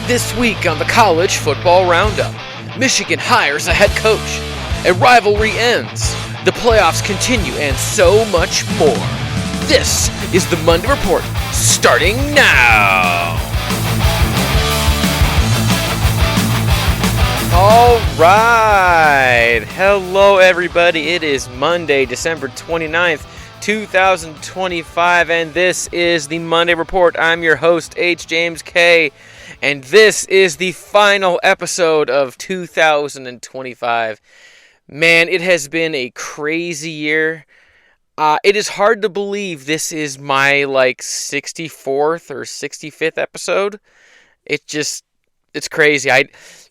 This week on the College Football Roundup, Michigan hires a head coach, a rivalry ends, the playoffs continue, and so much more. This is the Monday Report, starting now! All right, hello everybody. It is Monday, December 29th, 2025, and this is the Monday Report. I'm your host, H. James K., and this is the final episode of 2025. Man, it has been a crazy year. It is hard to believe this is my, 64th or 65th episode. It's crazy.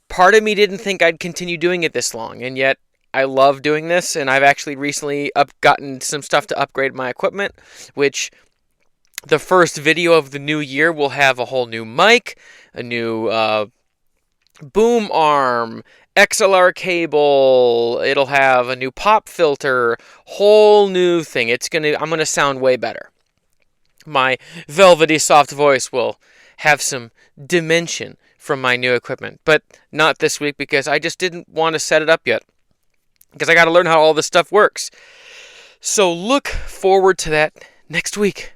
Part of me didn't think I'd continue doing it this long, and yet I love doing this, and I've actually recently gotten some stuff to upgrade my equipment, which the first video of the new year will have a whole new mic, a new boom arm, XLR cable, it'll have a new pop filter, whole new thing. I'm gonna sound way better. My velvety soft voice will have some dimension from my new equipment, but not this week because I just didn't want to set it up yet, because I got to learn how all this stuff works. So look forward to that next week.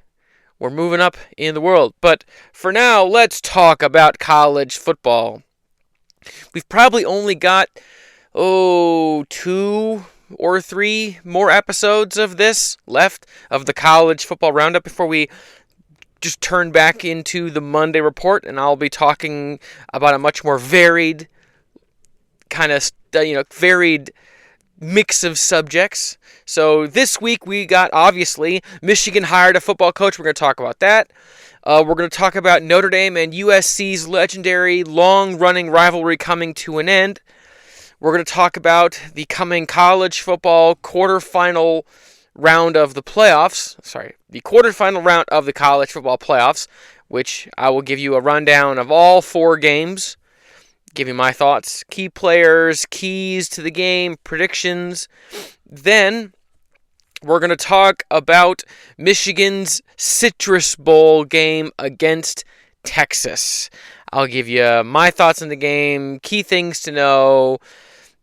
We're moving up in the world, but for now, let's talk about college football. We've probably only got, 2 or 3 more episodes of this left, of the College Football Roundup, before we just turn back into the Monday Report, and I'll be talking about a much more varied varied mix of subjects. So this week we got, obviously, Michigan hired a football coach. We're going to talk about that. We're going to talk about Notre Dame and USC's legendary long-running rivalry coming to an end. We're going to talk about the coming college football quarterfinal round of the playoffs. The quarterfinal round of the college football playoffs, which I will give you a rundown of all 4 games, give you my thoughts, key players, keys to the game, predictions. Then we're going to talk about Michigan's Citrus Bowl game against Texas. I'll give you my thoughts on the game, key things to know,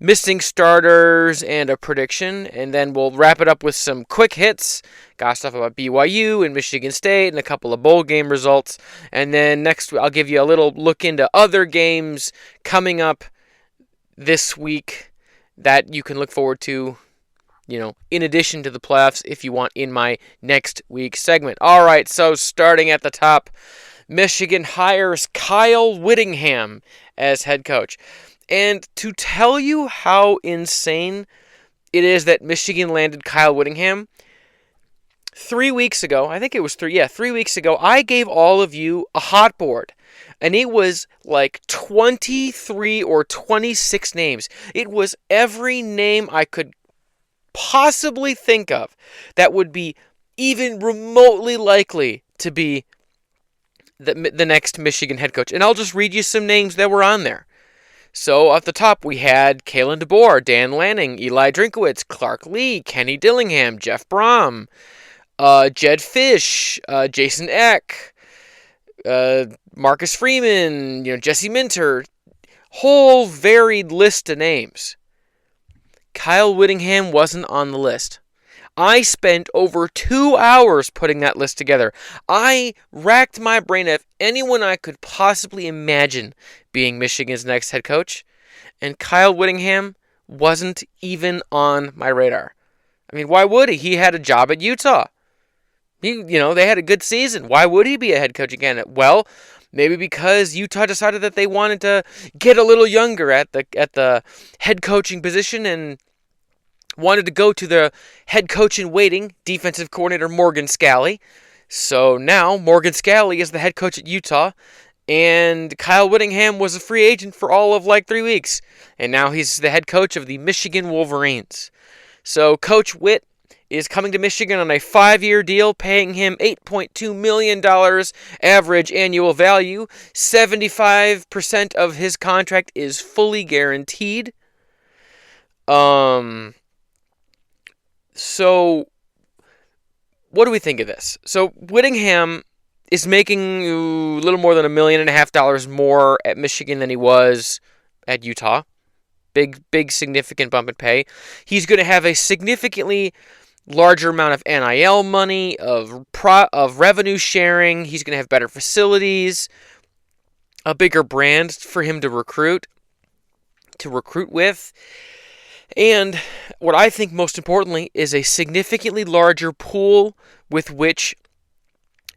missing starters, and a prediction. And then we'll wrap it up with some quick hits. Got stuff about BYU and Michigan State and a couple of bowl game results. And then next I'll give you a little look into other games coming up this week that you can look forward to, in addition to the playoffs, if you want, in my next week's segment. All right, so starting at the top, Michigan hires Kyle Whittingham as head coach. And to tell you how insane it is that Michigan landed Kyle Whittingham, 3 weeks ago, I think it was 3 weeks ago, I gave all of you a hot board. And it was like 23 or 26 names. It was every name I could possibly think of that would be even remotely likely to be the next Michigan head coach. And I'll just read you some names that were on there. So at the top we had Kalen DeBoer, Dan Lanning, Eli Drinkowitz, Clark Lee, Kenny Dillingham, Jeff Brom, Jed Fish, Jason Eck, Marcus Freeman, Jesse Minter, whole varied list of names. Kyle Whittingham wasn't on the list. I spent over 2 hours putting that list together. I racked my brain of anyone I could possibly imagine being Michigan's next head coach, and Kyle Whittingham wasn't even on my radar. I mean, why would he? He had a job at Utah. They had a good season. Why would he be a head coach again? Well, maybe because Utah decided that they wanted to get a little younger at the head coaching position and wanted to go to the head coach in waiting, defensive coordinator Morgan Scalley. So now Morgan Scalley is the head coach at Utah, and Kyle Whittingham was a free agent for all of 3 weeks, and now he's the head coach of the Michigan Wolverines. So Coach Whitt is coming to Michigan on a 5-year deal, paying him $8.2 million average annual value. 75% of his contract is fully guaranteed. So what do we think of this? So Whittingham is making a little more than $1.5 million more at Michigan than he was at Utah. Big, significant bump in pay. He's going to have a significantly larger amount of NIL money, of revenue sharing. He's going to have better facilities, a bigger brand for him to recruit with. And what I think most importantly is a significantly larger pool with which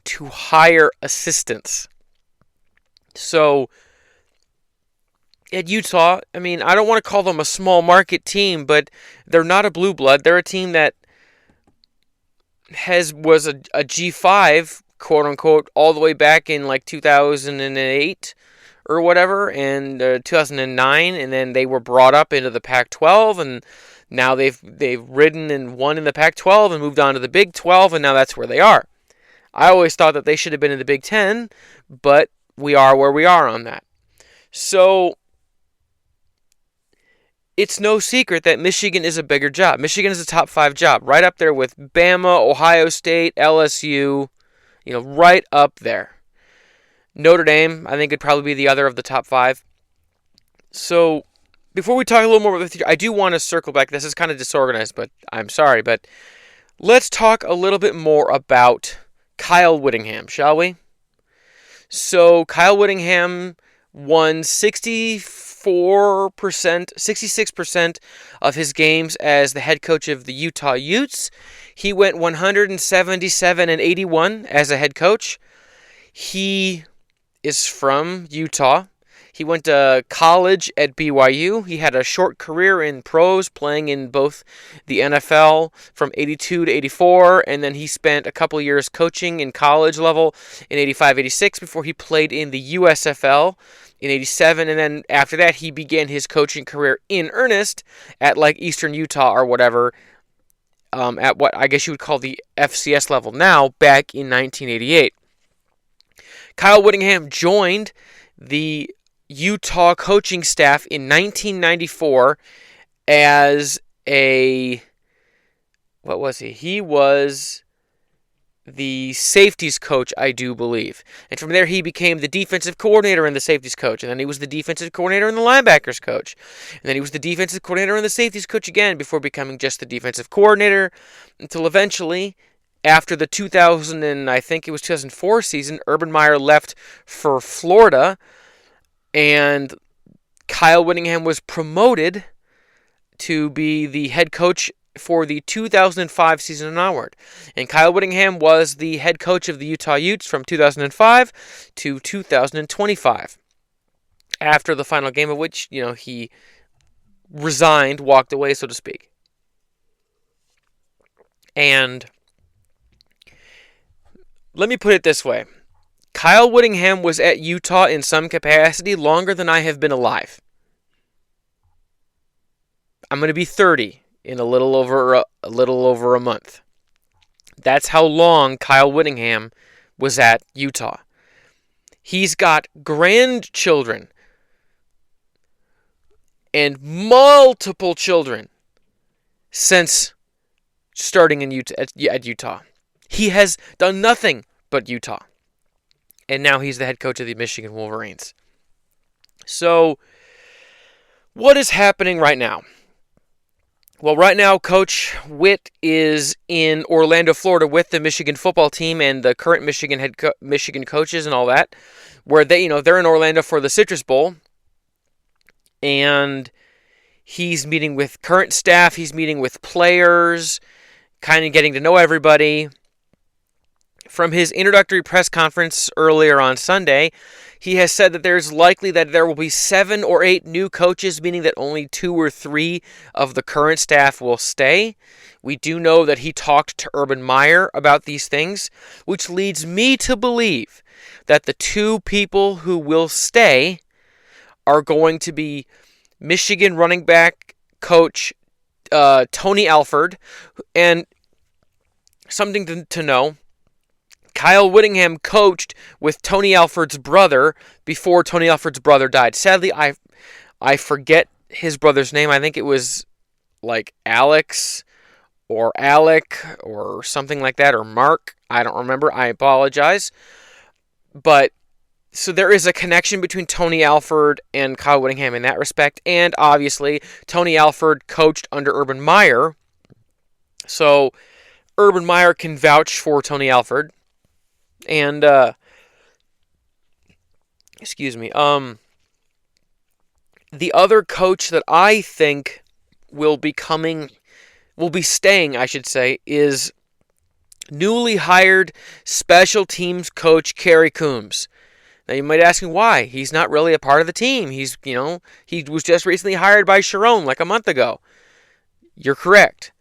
to hire assistants. So at Utah, I mean, I don't want to call them a small market team, but they're not a blue blood. They're a team that was a G5, quote unquote, all the way back in like 2008 or whatever, and 2009, and then they were brought up into the Pac-12, and now they've ridden and won in the Pac-12 and moved on to the Big 12, and now that's where they are. I always thought that they should have been in the Big 10, but we are where we are on that. So it's no secret that Michigan is a bigger job. Michigan is a top 5 job, right up there with Bama, Ohio State, LSU, right up there. Notre Dame, I think, would probably be the other of the top 5. So before we talk a little more about the future, I do want to circle back. This is kind of disorganized, but I'm sorry. But let's talk a little bit more about Kyle Whittingham, shall we? So Kyle Whittingham won 66% of his games as the head coach of the Utah Utes. He went 177-81 as a head coach. He is from Utah. He went to college at BYU. He had a short career in pros, playing in both the NFL from 82 to 84, and then he spent a couple years coaching in college level in 85-86 before he played in the USFL in 87, and then after that he began his coaching career in earnest at like Eastern Utah or whatever, at what I guess you would call the FCS level now, back in 1988. Kyle Whittingham joined the Utah coaching staff in 1994 as what was he? He was the safeties coach, I do believe. And from there, he became the defensive coordinator and the safeties coach. And then he was the defensive coordinator and the linebackers coach. And then he was the defensive coordinator and the safeties coach again before becoming just the defensive coordinator, until eventually, after the 2004 season, Urban Meyer left for Florida, and Kyle Whittingham was promoted to be the head coach for the 2005 season and onward. And Kyle Whittingham was the head coach of the Utah Utes from 2005 to 2025. After the final game of which, he resigned, walked away, so to speak. And let me put it this way. Kyle Whittingham was at Utah in some capacity longer than I have been alive. I'm going to be 30 in a little over a month. That's how long Kyle Whittingham was at Utah. He's got grandchildren and multiple children since starting in at Utah. He has done nothing but Utah. And now he's the head coach of the Michigan Wolverines. So, what is happening right now? Well, right now, Coach Witt is in Orlando, Florida, with the Michigan football team and the current Michigan coaches and all that, where they're in Orlando for the Citrus Bowl, and he's meeting with current staff. He's meeting with players, kind of getting to know everybody. From his introductory press conference earlier on Sunday, he has said that there's likely that there will be 7 or 8 new coaches, meaning that only 2 or 3 of the current staff will stay. We do know that he talked to Urban Meyer about these things, which leads me to believe that the 2 people who will stay are going to be Michigan running back coach Tony Alford. And something to know, Kyle Whittingham coached with Tony Alford's brother before Tony Alford's brother died. Sadly, I forget his brother's name. I think it was like Alex or Alec or something like that, or Mark. I don't remember. I apologize. But so there is a connection between Tony Alford and Kyle Whittingham in that respect, and obviously Tony Alford coached under Urban Meyer, so Urban Meyer can vouch for Tony Alford, and excuse me, the other coach that I think will be staying, I should say, is newly hired special teams coach Kerry Coombs. Now you might ask me why. He's not really a part of the team. He was just recently hired by Sharon like a month ago. You're correct.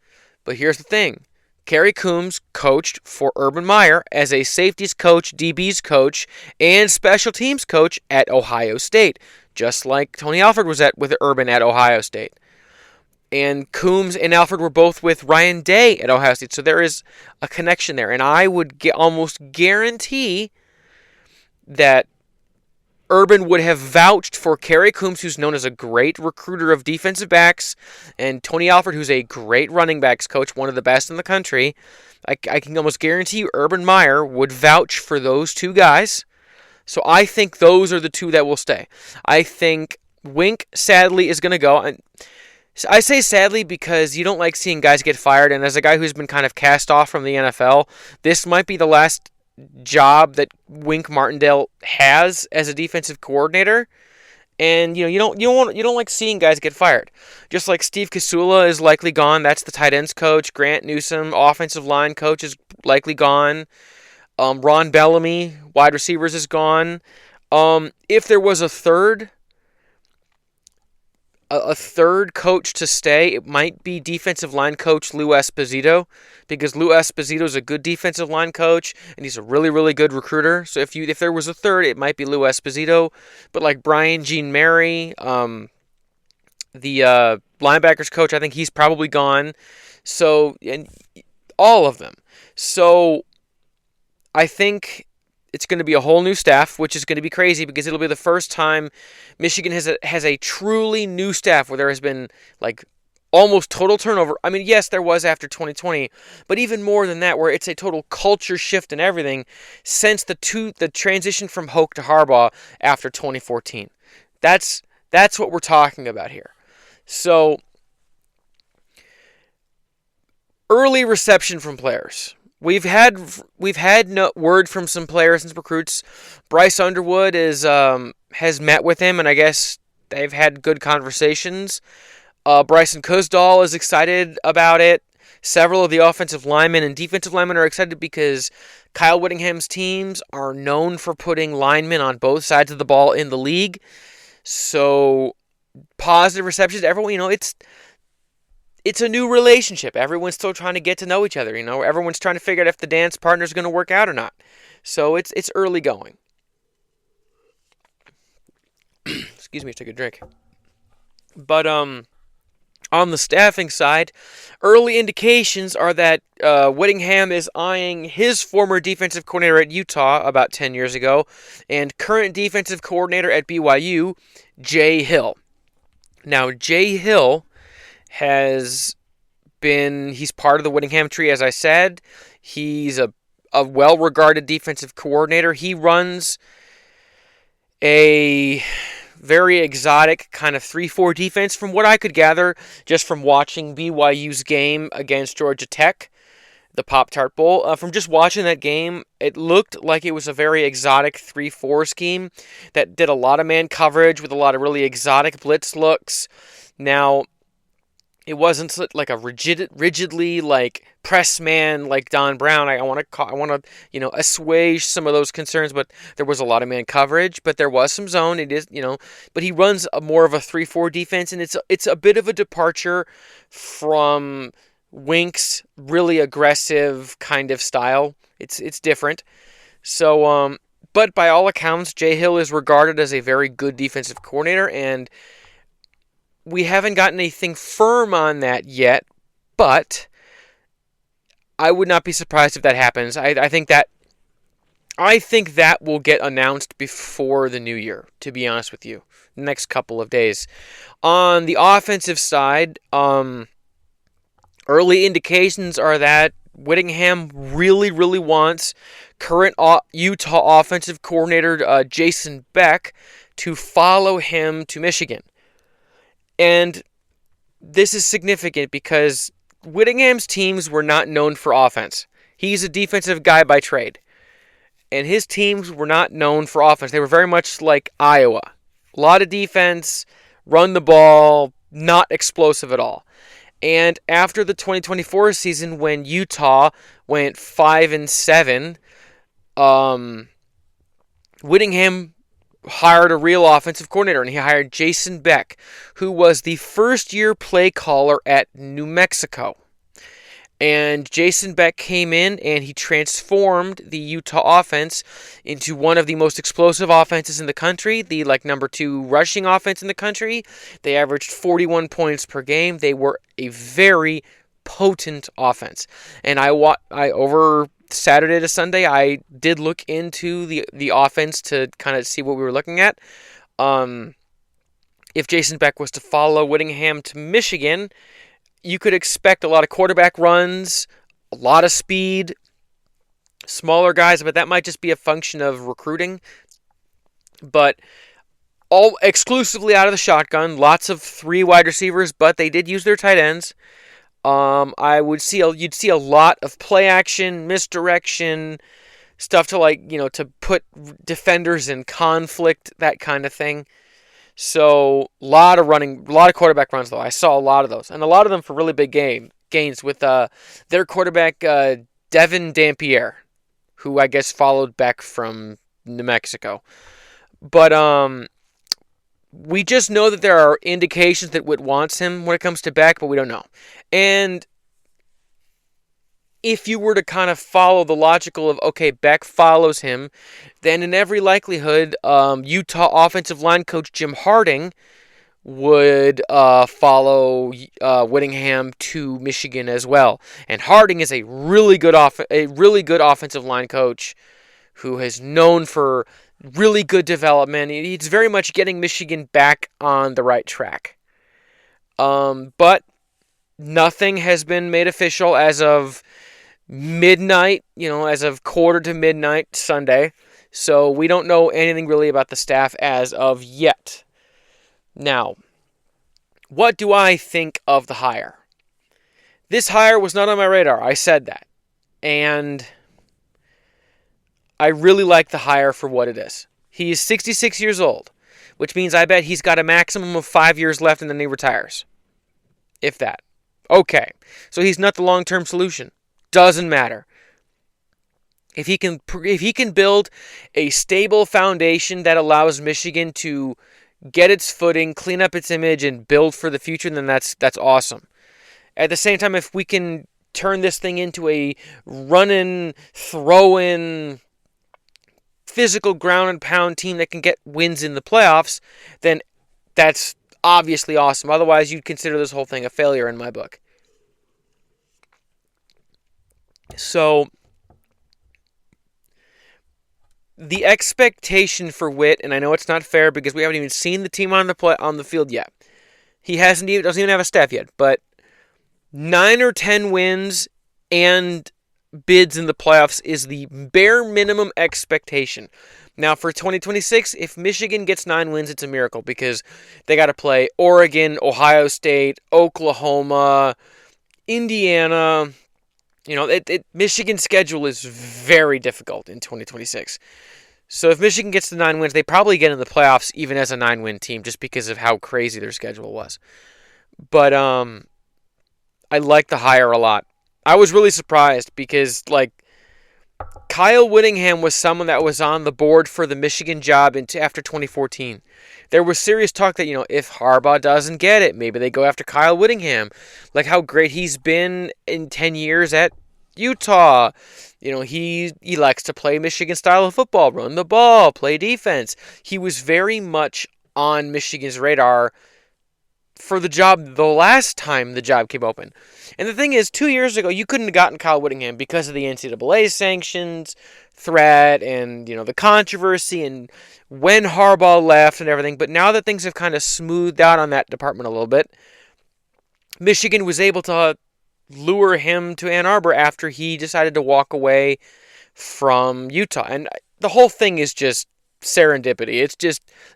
But here's the thing. Kerry Coombs coached for Urban Meyer as a safeties coach, DBs coach, and special teams coach at Ohio State, just like Tony Alford was with Urban at Ohio State. And Coombs and Alford were both with Ryan Day at Ohio State, so there is a connection there. And I would almost guarantee that Urban would have vouched for Kerry Coombs, who's known as a great recruiter of defensive backs, and Tony Alford, who's a great running backs coach, one of the best in the country. I can almost guarantee you Urban Meyer would vouch for those two guys. So I think those are the two that will stay. I think Wink, sadly, is going to go. I say sadly because you don't like seeing guys get fired, and as a guy who's been kind of cast off from the NFL, this might be the last job that Wink Martindale has as a defensive coordinator, and you don't like seeing guys get fired. Just like Steve Kasula is likely gone, that's the tight ends coach. Grant Newsome, offensive line coach, is likely gone. Ron Bellamy, wide receivers, is gone. If there was a third coach to stay, it might be defensive line coach Lou Esposito, because Lou Esposito is a good defensive line coach and he's a really, really good recruiter. So if there was a third, it might be Lou Esposito. But like Brian Jean Mary, the linebackers coach, I think he's probably gone. So, and all of them. So I think it's going to be a whole new staff, which is going to be crazy because it'll be the first time Michigan has a truly new staff where there has been like almost total turnover. I mean, yes, there was after 2020, but even more than that, where it's a total culture shift and everything since the transition from Hoke to Harbaugh after 2014. That's what we're talking about here. So, early reception from players. We've had word from some players and some recruits. Bryce Underwood has met with him, and I guess they've had good conversations. Bryson Kuzdal is excited about it. Several of the offensive linemen and defensive linemen are excited because Kyle Whittingham's teams are known for putting linemen on both sides of the ball in the league. So positive receptions. Everyone, it's a new relationship. Everyone's still trying to get to know each other. Everyone's trying to figure out if the dance partner is going to work out or not. So it's early going. Excuse me, I took a drink. But on the staffing side, early indications are that Whittingham is eyeing his former defensive coordinator at Utah about 10 years ago and current defensive coordinator at BYU, Jay Hill. Now, Jay Hill he's part of the Whittingham tree, as I said. He's a well-regarded defensive coordinator. He runs a very exotic kind of 3-4 defense from what I could gather just from watching BYU's game against Georgia Tech, the Pop-Tart Bowl. From just watching that game, it looked like it was a very exotic 3-4 scheme that did a lot of man coverage with a lot of really exotic blitz looks. Now, it wasn't like a rigidly like press man like Don Brown. I want to assuage some of those concerns, but there was a lot of man coverage, but there was some zone. It is but he runs more of a 3-4 defense, and it's a bit of a departure from Wink's really aggressive kind of style. It's different. So but by all accounts, Jay Hill is regarded as a very good defensive coordinator, and we haven't gotten anything firm on that yet, but I would not be surprised if that happens. I think that will get announced before the new year, to be honest with you, next couple of days. On the offensive side, early indications are that Whittingham really, really wants current Utah offensive coordinator Jason Beck to follow him to Michigan. And this is significant because Whittingham's teams were not known for offense. He's a defensive guy by trade. And his teams were not known for offense. They were very much like Iowa. A lot of defense, run the ball, not explosive at all. And after the 2024 season, when Utah went 5-7, Whittingham hired a real offensive coordinator, and he hired Jason Beck, who was the first-year play caller at New Mexico. And Jason Beck came in and he transformed the Utah offense into one of the most explosive offenses in the country, the number 2 rushing offense in the country. They averaged 41 points per game. They were a very potent offense. And I over Saturday to Sunday, I did look into the offense to kind of see what we were looking at. If Jason Beck was to follow Whittingham to Michigan, you could expect a lot of quarterback runs, a lot of speed, smaller guys, but that might just be a function of recruiting. But all exclusively out of the shotgun, lots of 3 wide receivers, but they did use their tight ends. You'd see a lot of play action, misdirection, stuff to put defenders in conflict, that kind of thing. So, a lot of quarterback runs, though. I saw a lot of those. And a lot of them for really big gains with their quarterback, Devin Dampier, who I guess followed Beck from New Mexico. But we just know that there are indications that Witt wants him when it comes to Beck, but we don't know. And if you were to kind of follow the logical of, okay, Beck follows him, then in every likelihood, Utah offensive line coach Jim Harding would follow Whittingham to Michigan as well. And Harding is a really good offensive line coach who is known for really good development. He's very much getting Michigan back on the right track. But nothing has been made official as of midnight, as of quarter to midnight Sunday. So we don't know anything really about the staff as of yet. Now, what do I think of the hire? This hire was not on my radar. I said that. And I really like the hire for what it is. He is 66 years old, which means I bet he's got a maximum of 5 years left and then he retires. If that. Okay. So he's not the long-term solution. Doesn't matter. If he can build a stable foundation that allows Michigan to get its footing, clean up its image, and build for the future, then that's awesome. At the same time, if we can turn this thing into a run-in, throw-in, physical ground and pound team that can get wins in the playoffs, then that's obviously awesome. Otherwise, you'd consider this whole thing a failure in my book. So, the expectation for Witt, and I know it's not fair because we haven't even seen the team on the field yet. He doesn't even have a staff yet, but 9 or 10 wins and bids in the playoffs is the bare minimum expectation. Now, for 2026, if Michigan gets 9 wins, it's a miracle because they got to play Oregon, Ohio State, Oklahoma, Indiana. Michigan's schedule is very difficult in 2026. So if Michigan gets the 9 wins, they probably get in the playoffs even as a 9-win team just because of how crazy their schedule was. But I like the hire a lot. I was really surprised because, Kyle Whittingham was someone that was on the board for the Michigan job after 2014. There was serious talk that, if Harbaugh doesn't get it, maybe they go after Kyle Whittingham. Like how great he's been in 10 years at Utah. He likes to play Michigan style of football, run the ball, play defense. He was very much on Michigan's radar for the job the last time the job came open. And the thing is, 2 years ago, you couldn't have gotten Kyle Whittingham because of the NCAA sanctions, threat, and, the controversy, and when Harbaugh left and everything. But now that things have kind of smoothed out on that department a little bit, Michigan was able to lure him to Ann Arbor after he decided to walk away from Utah. And the whole thing is just serendipity.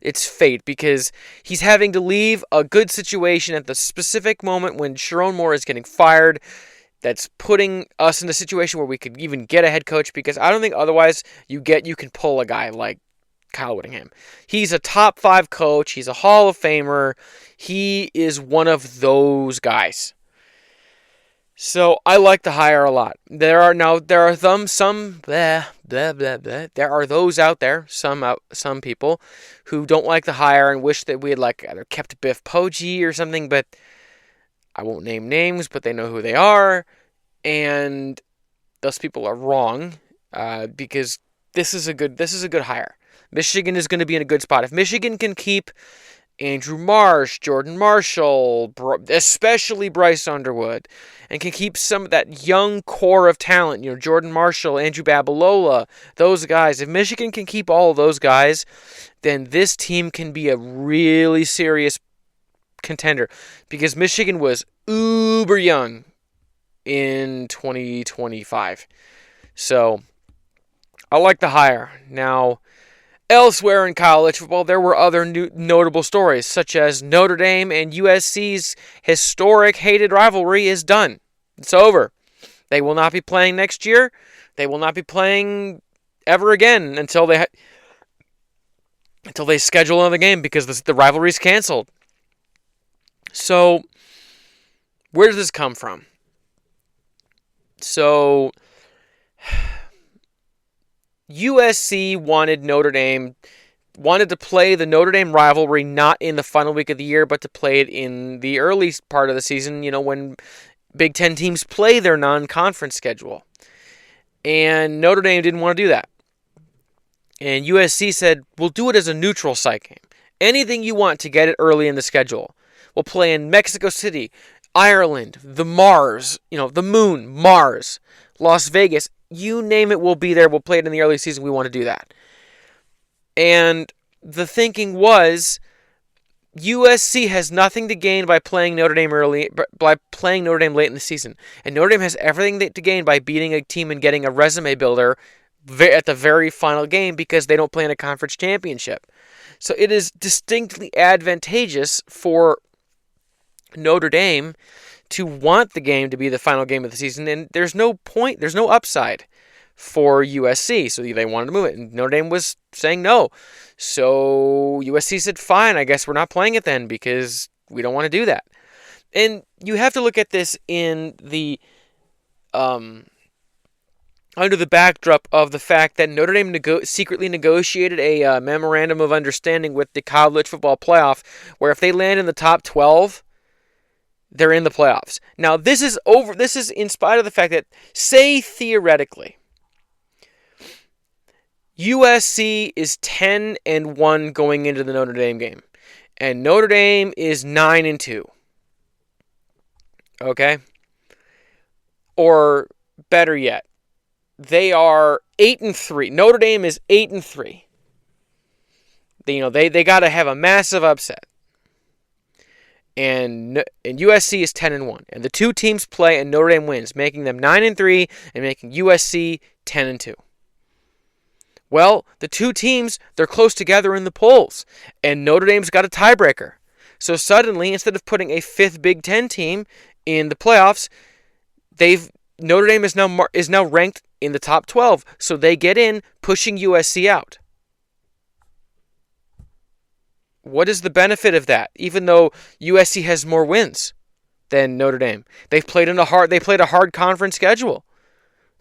It's fate, because he's having to leave a good situation at the specific moment when Sharon Moore is getting fired. That's putting us in a situation where we could even get a head coach, because I don't think otherwise you can pull a guy like Kyle Whittingham. He's a top 5 coach. He's a Hall of Famer. He is one of those guys. So I like the hire a lot. There are those out there, some people who don't like the hire and wish that we had either kept Biff Poggi or something, but I won't name names, but they know who they are, and those people are wrong, because this is a good hire. Michigan is going to be in a good spot. If Michigan can keep Andrew Marsh, Jordan Marshall, especially Bryce Underwood, and can keep some of that young core of talent, Jordan Marshall, Andrew Babalola, those guys. If Michigan can keep all of those guys, then this team can be a really serious contender, because Michigan was uber young in 2025. So I like the hire. Now, elsewhere in college football, there were other notable stories, such as Notre Dame and USC's historic hated rivalry is done. It's over. They will not be playing next year. They will not be playing ever again until they schedule another game, because the rivalry is canceled. So, where does this come from? So, USC wanted to play the Notre Dame rivalry not in the final week of the year, but to play it in the early part of the season, when Big Ten teams play their non-conference schedule. And Notre Dame didn't want to do that. And USC said, we'll do it as a neutral site game. Anything you want to get it early in the schedule. We'll play in Mexico City, Ireland, the Mars, the Moon, Mars, Las Vegas. You name it, we'll be there. We'll play it in the early season. We want to do that. And the thinking was, USC has nothing to gain by playing Notre Dame late in the season. And Notre Dame has everything to gain by beating a team and getting a resume builder at the very final game, because they don't play in a conference championship. So it is distinctly advantageous for Notre Dame to want the game to be the final game of the season, and there's no upside for USC, so they wanted to move it, and Notre Dame was saying no. So USC said, fine, I guess we're not playing it then, because we don't want to do that. And you have to look at this in the under the backdrop of the fact that Notre Dame secretly negotiated a memorandum of understanding with the College Football Playoff, where if they land in the top 12, they're in the playoffs. Now, this is in spite of the fact that, say theoretically, USC is 10-1 going into the Notre Dame game, and Notre Dame is 9-2. Okay? Or better yet, they are 8-3. Notre Dame is 8-3. They got to have a massive upset. And USC is 10-1. And the two teams play and Notre Dame wins, making them 9-3 and making USC 10-2. Well, the two teams, they're close together in the polls, and Notre Dame's got a tiebreaker. So suddenly, instead of putting a fifth Big Ten team in the playoffs, Notre Dame is now ranked in the top 12, so they get in, pushing USC out. What is the benefit of that? Even though USC has more wins than Notre Dame, they played a hard conference schedule.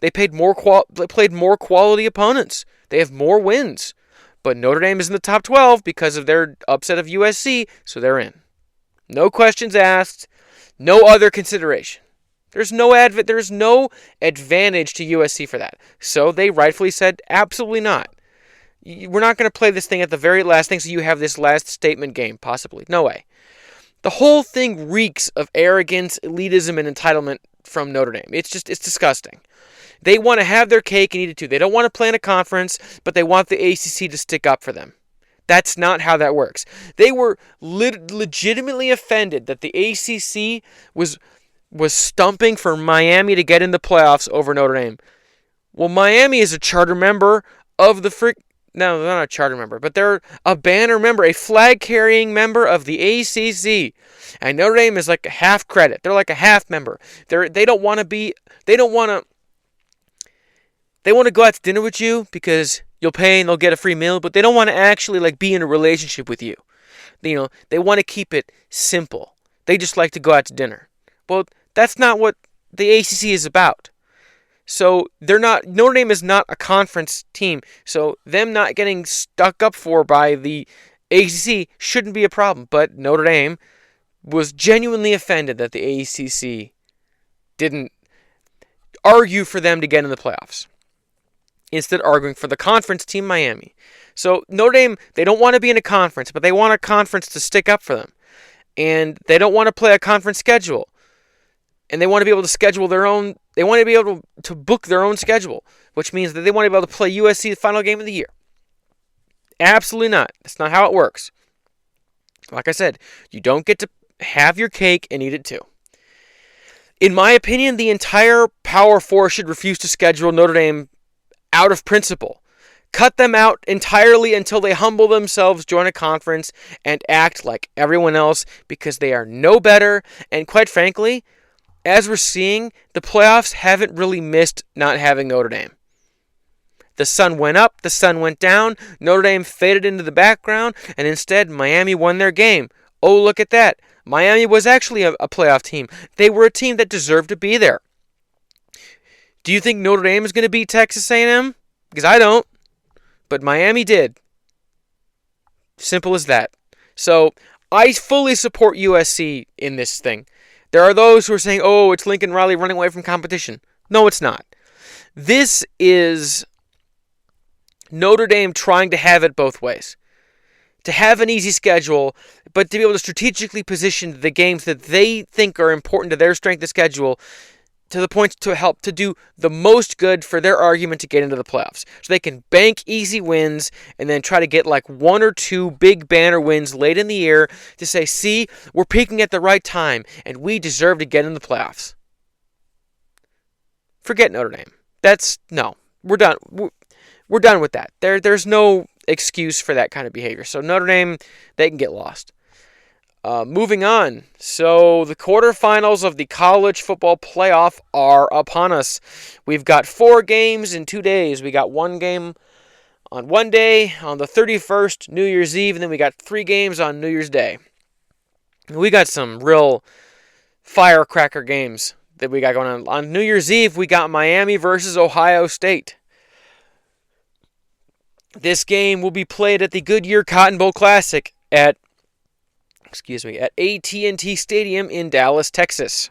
They played more quality opponents. They have more wins, but Notre Dame is in the top 12 because of their upset of USC, so they're in. No questions asked. No other consideration. There's no advantage to USC for that. So they rightfully said, absolutely not. We're not going to play this thing at the very last thing, so you have this last statement game, possibly. No way. The whole thing reeks of arrogance, elitism, and entitlement from Notre Dame. It's disgusting. They want to have their cake and eat it too. They don't want to play in a conference, but they want the ACC to stick up for them. That's not how that works. They were legitimately offended that the ACC was was stumping for Miami to get in the playoffs over Notre Dame. Well, Miami is a charter member of the No, they're not a charter member, but they're a banner member, a flag-carrying member of the ACC. And Notre Dame is like a half credit. They're like a half member. They don't want to be. They don't want to. They want to go out to dinner with you because you'll pay and they'll get a free meal, but they don't want to actually like be in a relationship with you. They want to keep it simple. They just like to go out to dinner. Well, that's not what the ACC is about. So Notre Dame is not a conference team. So them not getting stuck up for by the ACC shouldn't be a problem. But Notre Dame was genuinely offended that the ACC didn't argue for them to get in the playoffs, instead arguing for the conference team Miami. So Notre Dame, they don't want to be in a conference, but they want a conference to stick up for them. And they don't want to play a conference schedule. And they want to be able to schedule their own. They want to be able to book their own schedule, which means that they want to be able to play USC the final game of the year. Absolutely not. That's not how it works. Like I said, you don't get to have your cake and eat it too. In my opinion, the entire Power Four should refuse to schedule Notre Dame out of principle. Cut them out entirely until they humble themselves, join a conference, and act like everyone else, because they are no better. And quite frankly, as we're seeing, the playoffs haven't really missed not having Notre Dame. The sun went up, the sun went down, Notre Dame faded into the background, and instead Miami won their game. Oh, look at that. Miami was actually a playoff team. They were a team that deserved to be there. Do you think Notre Dame is going to beat Texas A&M? Because I don't. But Miami did. Simple as that. So I fully support USC in this thing. There are those who are saying, oh, it's Lincoln Riley running away from competition. No, it's not. This is Notre Dame trying to have it both ways. To have an easy schedule, but to be able to strategically position the games that they think are important to their strength of schedule to the point to help to do the most good for their argument to get into the playoffs. So they can bank easy wins and then try to get like one or two big banner wins late in the year to say, see, we're peaking at the right time and we deserve to get in the playoffs. Forget Notre Dame. We're done. We're done with that. There's no excuse for that kind of behavior. So Notre Dame, they can get lost. Moving on. So the quarterfinals of the college football playoff are upon us. We've got 4 games in 2 days. We got 1 game on one day, on the 31st, New Year's Eve, and then we got 3 games on New Year's Day. We got some real firecracker games that we got going on. On New Year's Eve, we got Miami versus Ohio State. This game will be played at the Goodyear Cotton Bowl Classic at AT&T Stadium in Dallas, Texas.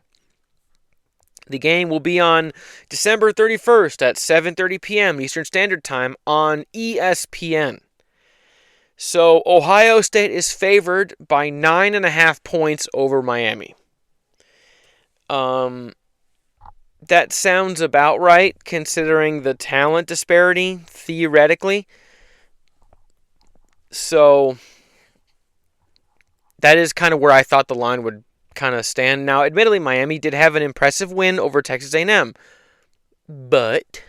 The game will be on December 31st at 7:30 p.m. Eastern Standard Time on ESPN. So Ohio State is favored by 9.5 points over Miami. That sounds about right, considering the talent disparity, theoretically. So that is kind of where I thought the line would kind of stand. Now, admittedly, Miami did have an impressive win over Texas A&M. But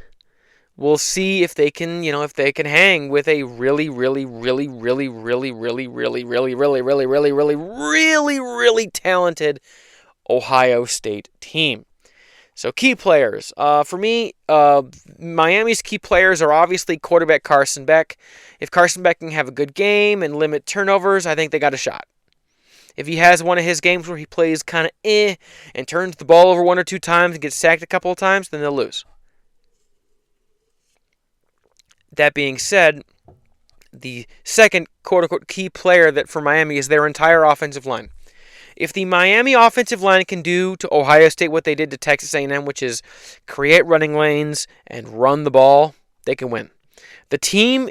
we'll see if they can, hang with a really talented Ohio State team. So key players. For me, Miami's key players are obviously quarterback Carson Beck. If Carson Beck can have a good game and limit turnovers, I think they got a shot. If he has one of his games where he plays kind of and turns the ball over 1 or 2 times and gets sacked a couple of times, then they'll lose. That being said, the second quote-unquote key player that for Miami is their entire offensive line. If the Miami offensive line can do to Ohio State what they did to Texas A&M, which is create running lanes and run the ball, they can win. The team,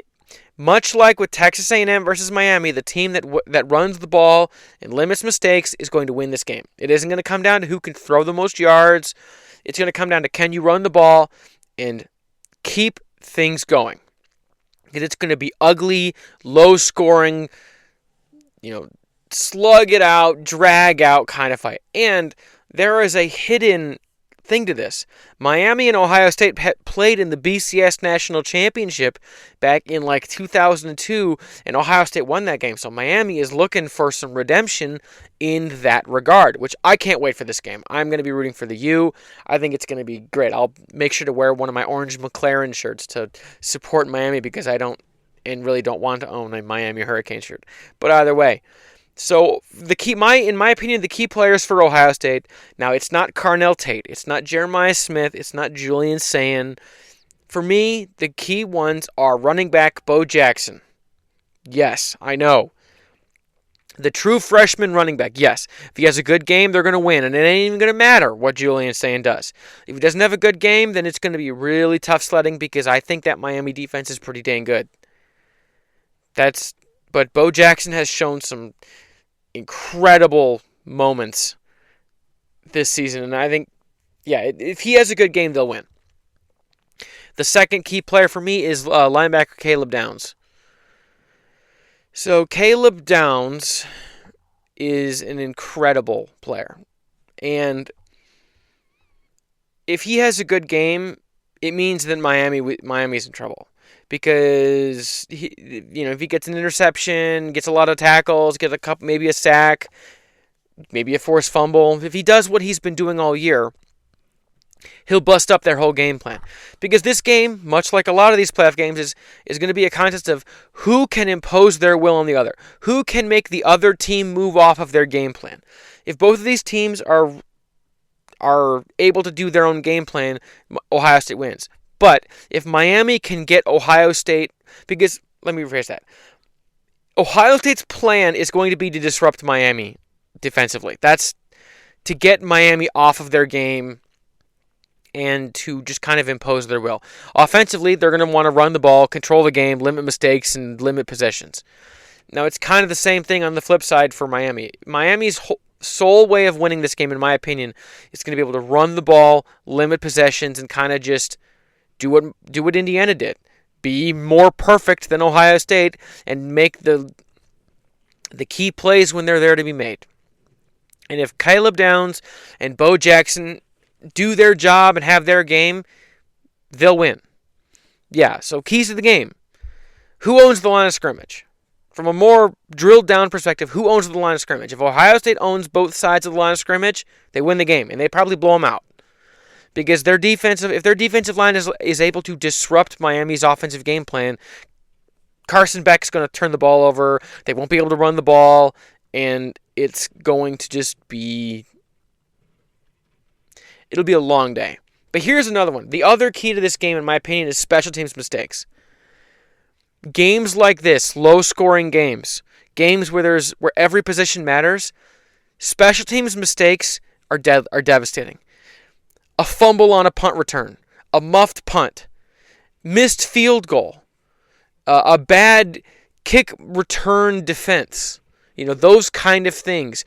much like with Texas A&M versus Miami, the team that runs the ball and limits mistakes is going to win this game. It isn't going to come down to who can throw the most yards. It's going to come down to can you run the ball and keep things going. Because it's going to be ugly, low-scoring, slug it out, drag out kind of fight. And there is a hidden thing to this. Miami and Ohio State played in the BCS National Championship back in like 2002, and Ohio State won that game. So Miami is looking for some redemption in that regard, which I can't wait for this game. I'm going to be rooting for the U. I think it's going to be great. I'll make sure to wear one of my orange McLaren shirts to support Miami because I don't and really don't want to own a Miami Hurricane shirt. But either way, so in my opinion, the key players for Ohio State. Now, it's not Carnell Tate, it's not Jeremiah Smith, it's not Julian Sayin. For me, the key ones are running back Bo Jackson. Yes, I know. The true freshman running back. Yes, if he has a good game, they're going to win, and it ain't even going to matter what Julian Sayin does. If he doesn't have a good game, then it's going to be really tough sledding because I think that Miami defense is pretty dang good. But Bo Jackson has shown some incredible moments this season, and I think, if he has a good game, they'll win. The second key player for me is linebacker Caleb Downs. So Caleb Downs is an incredible player, and if he has a good game, it means that Miami's in trouble. Because if he gets an interception, gets a lot of tackles, gets maybe a sack, maybe a forced fumble, if he does what he's been doing all year, he'll bust up their whole game plan. Because this game, much like a lot of these playoff games, is going to be a contest of who can impose their will on the other, who can make the other team move off of their game plan. If both of these teams are able to do their own game plan, Ohio State wins. But if Miami can get Ohio State, because, let me rephrase that. Ohio State's plan is going to be to disrupt Miami defensively. That's to get Miami off of their game and to just kind of impose their will. Offensively, they're going to want to run the ball, control the game, limit mistakes, and limit possessions. Now, it's kind of the same thing on the flip side for Miami. Miami's sole way of winning this game, in my opinion, is going to be able to run the ball, limit possessions, and kind of just do what Indiana did. Be more perfect than Ohio State and make the key plays when they're there to be made. And if Caleb Downs and Bo Jackson do their job and have their game, they'll win. Yeah, so keys to the game. Who owns the line of scrimmage? From a more drilled down perspective, who owns the line of scrimmage? If Ohio State owns both sides of the line of scrimmage, they win the game, and they probably blow them out. Because if their defensive line is able to disrupt Miami's offensive game plan, Carson Beck's going to turn the ball over. They won't be able to run the ball, and it's going to just be... It'll be a long day. But here's another one. The other key to this game, in my opinion, is special teams mistakes. Games like this, low-scoring games where every position matters, special teams mistakes are devastating. A fumble on a punt return, a muffed punt, missed field goal, a bad kick return defense, those kind of things.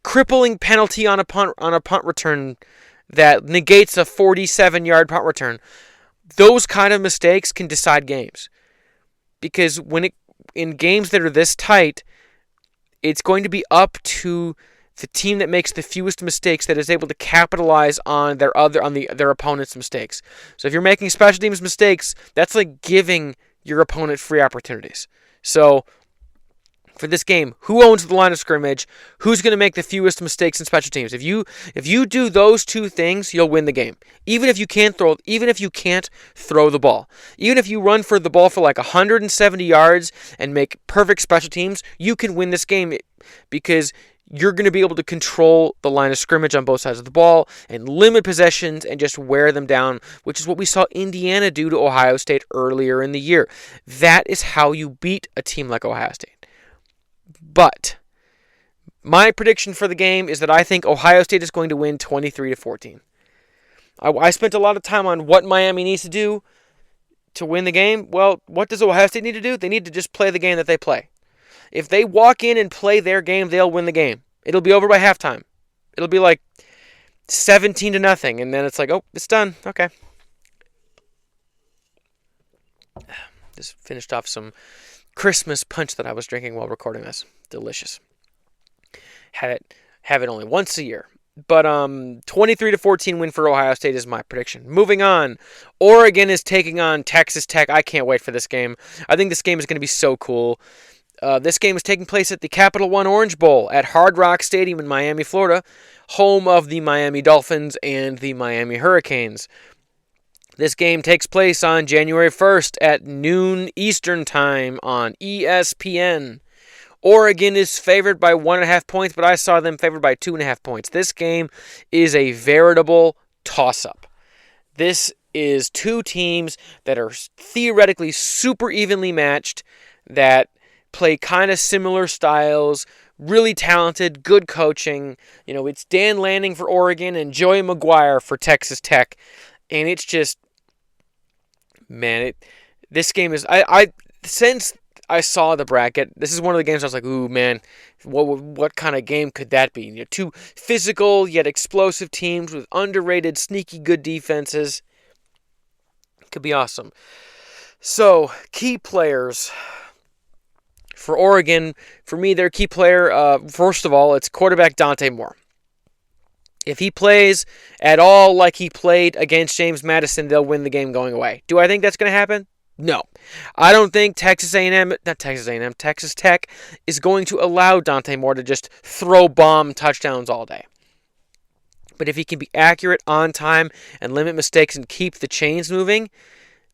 Crippling penalty on a punt return that negates a 47-yard punt return. Those kind of mistakes can decide games. Because in games that are this tight, it's going to be up to the team that makes the fewest mistakes that is able to capitalize on their opponent's mistakes. So if you're making special teams mistakes, that's like giving your opponent free opportunities. So for this game, who owns the line of scrimmage? Who's going to make the fewest mistakes in special teams? If you do those two things, you'll win the game. Even if you can't throw the ball. Even if you run for the ball for like 170 yards and make perfect special teams, you can win this game because you're going to be able to control the line of scrimmage on both sides of the ball and limit possessions and just wear them down, which is what we saw Indiana do to Ohio State earlier in the year. That is how you beat a team like Ohio State. But my prediction for the game is that I think Ohio State is going to win 23-14. I spent a lot of time on what Miami needs to do to win the game. Well, what does Ohio State need to do? They need to just play the game that they play. If they walk in and play their game, they'll win the game. It'll be over by halftime. It'll be like 17-0, and then it's like, oh, it's done. Okay. Just finished off some Christmas punch that I was drinking while recording this. Delicious. Have it only once a year. But 23-14 win for Ohio State is my prediction. Moving on, Oregon is taking on Texas Tech. I can't wait for this game. I think this game is going to be so cool. This game is taking place at the Capital One Orange Bowl at Hard Rock Stadium in Miami, Florida, home of the Miami Dolphins and the Miami Hurricanes. This game takes place on January 1st at noon Eastern Time on ESPN. Oregon is favored by 1.5 points, but I saw them favored by 2.5 points. This game is a veritable toss-up. This is two teams that are theoretically super evenly matched, that play kind of similar styles, really talented, good coaching. It's Dan Lanning for Oregon and Joey McGuire for Texas Tech. And it's just, man, this game is, since I saw the bracket, this is one of the games I was like, ooh, man, what kind of game could that be? Two physical yet explosive teams with underrated, sneaky good defenses. Could be awesome. So, key players for Oregon. For me, their key player, first of all, it's quarterback Dante Moore. If he plays at all like he played against James Madison, they'll win the game going away. Do I think that's going to happen? No. I don't think Texas Tech is going to allow Dante Moore to just throw bomb touchdowns all day. But if he can be accurate, on time, and limit mistakes and keep the chains moving,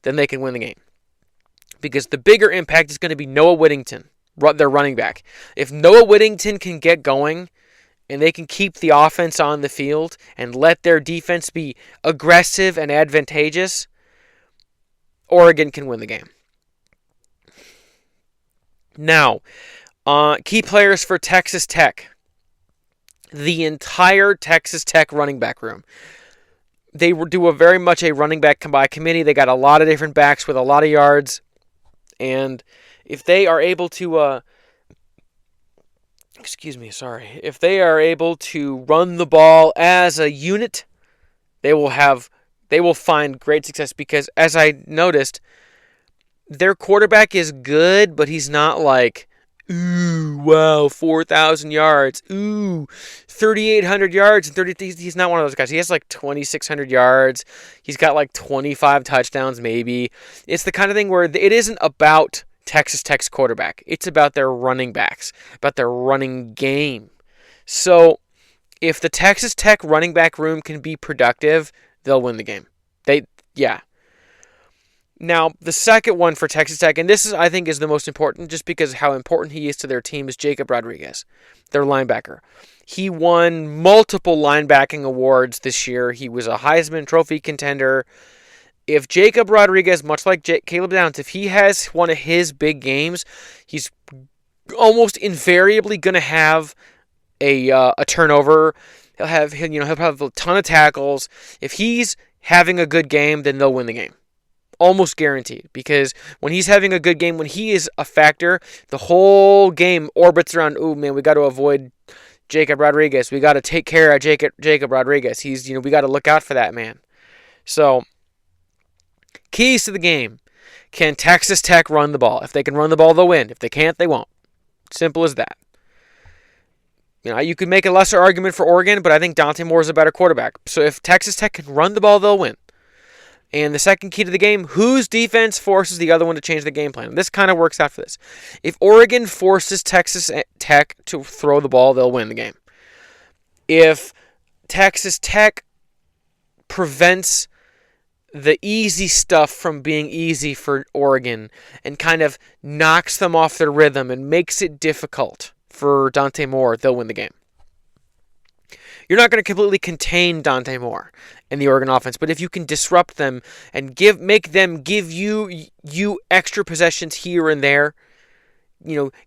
then they can win the game. Because the bigger impact is going to be Noah Whittington, their running back. If Noah Whittington can get going and they can keep the offense on the field and let their defense be aggressive and advantageous, Oregon can win the game. Now, key players for Texas Tech. The entire Texas Tech running back room. They do very much a running back by committee. They got a lot of different backs with a lot of yards. And if they are able to, if they are able to run the ball as a unit, they will find great success, because as I noticed, their quarterback is good, but he's not like, ooh, wow, 4,000 yards, ooh, 3,800 yards, and 30. He's not one of those guys. He has like 2,600 yards. He's got like 25 touchdowns, maybe. It's the kind of thing where it isn't about Texas Tech's quarterback. It's about their running backs, about their running game. So if the Texas Tech running back room can be productive, they'll win the game. Now, the second one for Texas Tech, and this is, I think, is the most important, just because of how important he is to their team, is Jacob Rodriguez, their linebacker. He won multiple linebacking awards this year. He was a Heisman Trophy contender. If Jacob Rodriguez, much like Caleb Downs, if he has one of his big games, he's almost invariably going to have a turnover. He'll have a ton of tackles. If he's having a good game, then they'll win the game. Almost guaranteed, because when he's having a good game, when he is a factor, the whole game orbits around, oh man, we got to avoid Jacob Rodriguez. We got to take care of Jacob Rodriguez. We got to look out for that man. So, keys to the game. Can Texas Tech run the ball? If they can run the ball, they'll win. If they can't, they won't. Simple as that. You could make a lesser argument for Oregon, but I think Dante Moore is a better quarterback. So if Texas Tech can run the ball, they'll win. And the second key to the game, whose defense forces the other one to change the game plan? This kind of works out for this. If Oregon forces Texas Tech to throw the ball, they'll win the game. If Texas Tech prevents the easy stuff from being easy for Oregon and kind of knocks them off their rhythm and makes it difficult for Dante Moore, they'll win the game. You're not going to completely contain Dante Moore in the Oregon offense, but if you can disrupt them and make them give you extra possessions here and there,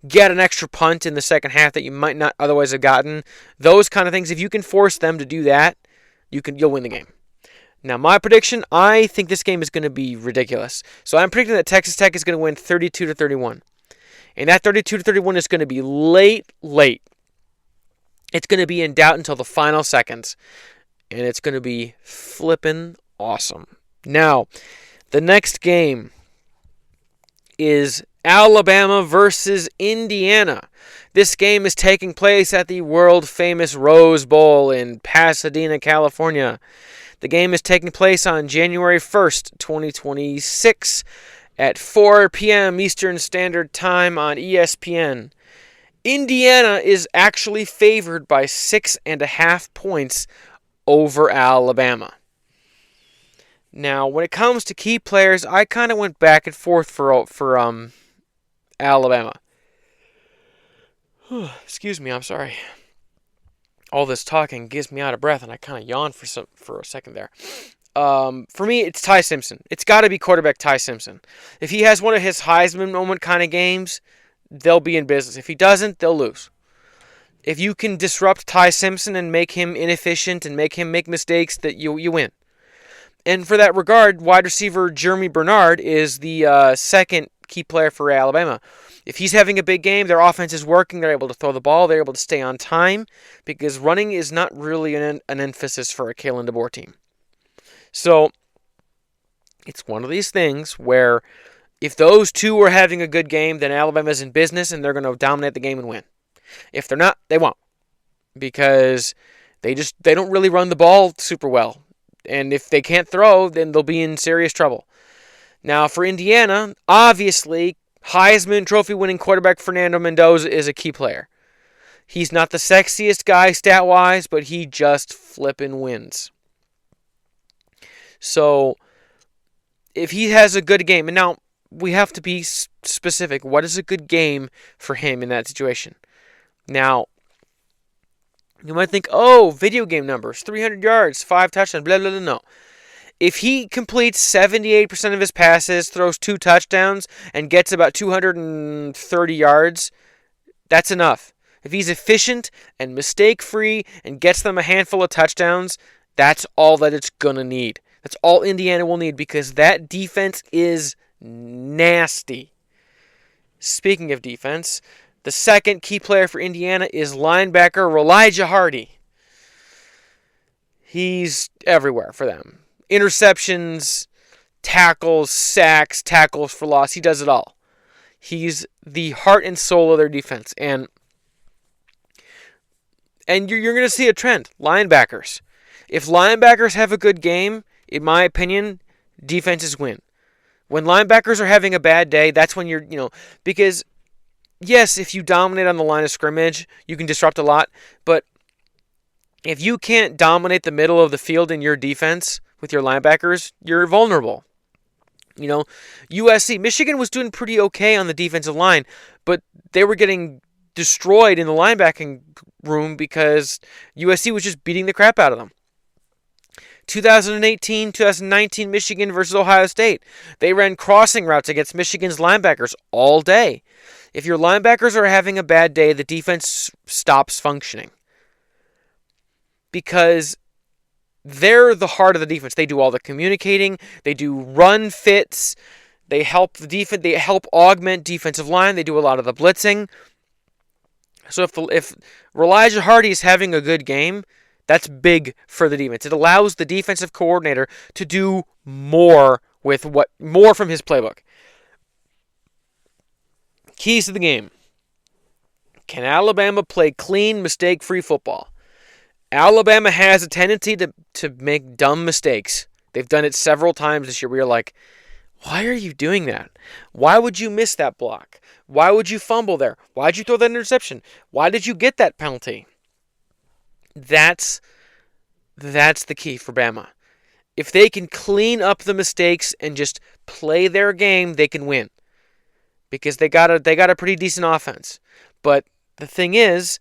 get an extra punt in the second half that you might not otherwise have gotten, those kind of things, if you can force them to do that, you'll win the game. Now, my prediction, I think this game is going to be ridiculous. So I'm predicting that Texas Tech is going to win 32-31. And that 32-31 is going to be late. It's going to be in doubt until the final seconds. And it's going to be flippin' awesome. Now, the next game is Alabama versus Indiana. This game is taking place at the world-famous Rose Bowl in Pasadena, California. The game is taking place on January 1st, 2026 at 4 p.m. Eastern Standard Time on ESPN. Indiana is actually favored by 6.5 points over Alabama. Now, when it comes to key players, I kind of went back and forth for Alabama. Excuse me, I'm sorry. All this talking gives me out of breath, and I kind of yawned for a second there. For me, it's Ty Simpson. It's got to be quarterback Ty Simpson. If he has one of his Heisman moment kind of games, they'll be in business. If he doesn't, they'll lose. If you can disrupt Ty Simpson and make him inefficient and make him make mistakes, that you win. And for that regard, wide receiver Jeremy Bernard is the second key player for Alabama. If he's having a big game, their offense is working, they're able to throw the ball, they're able to stay on time, because running is not really an emphasis for a Kalen DeBoer team. So, it's one of these things where if those two are having a good game, then Alabama's in business and they're going to dominate the game and win. If they're not, they won't, because they don't really run the ball super well. And if they can't throw, then they'll be in serious trouble. Now, for Indiana, obviously, Heisman Trophy winning quarterback Fernando Mendoza is a key player. He's not the sexiest guy stat-wise, but he just flippin' wins. So, if he has a good game, and now we have to be specific. What is a good game for him in that situation? Now, you might think, oh, video game numbers, 300 yards, 5 touchdowns, blah, blah, blah. No. If he completes 78% of his passes, throws 2 touchdowns, and gets about 230 yards, that's enough. If he's efficient and mistake-free and gets them a handful of touchdowns, that's all that it's going to need. That's all Indiana will need, because that defense is nasty. Speaking of defense, the second key player for Indiana is linebacker Elijah Hardy. He's everywhere for them. Interceptions, tackles, sacks, tackles for loss. He does it all. He's the heart and soul of their defense. And you're going to see a trend. Linebackers. If linebackers have a good game, in my opinion, defenses win. When linebackers are having a bad day, that's when because yes, if you dominate on the line of scrimmage, you can disrupt a lot. But if you can't dominate the middle of the field in your defense with your linebackers, you're vulnerable. USC, Michigan was doing pretty okay on the defensive line, but they were getting destroyed in the linebacking room because USC was just beating the crap out of them. 2018, 2019 Michigan versus Ohio State. They ran crossing routes against Michigan's linebackers all day. If your linebackers are having a bad day, the defense stops functioning. Because they're the heart of the defense. They do all the communicating. They do run fits. They help the defense. They help augment defensive line. They do a lot of the blitzing. So if Elijah Hardy is having a good game, that's big for the defense. It allows the defensive coordinator to do more from his playbook. Keys to the game. Can Alabama play clean, mistake-free football? Alabama has a tendency to make dumb mistakes. They've done it several times this year where you're like, why are you doing that? Why would you miss that block? Why would you fumble there? Why did you throw that interception? Why did you get that penalty? That's the key for Bama. If they can clean up the mistakes and just play their game, they can win. Because they got a pretty decent offense. But the thing is,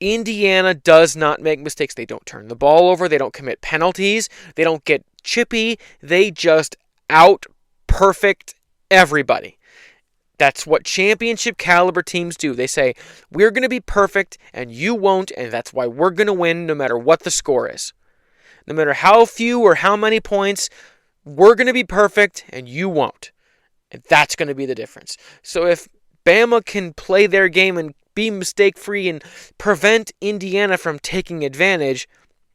Indiana does not make mistakes. They don't turn the ball over. They don't commit penalties. They don't get chippy. They just out-perfect everybody. That's what championship caliber teams do. They say, we're going to be perfect and you won't, and that's why we're going to win no matter what the score is. No matter how few or how many points, we're going to be perfect and you won't. And that's going to be the difference. So if Bama can play their game and be mistake-free and prevent Indiana from taking advantage,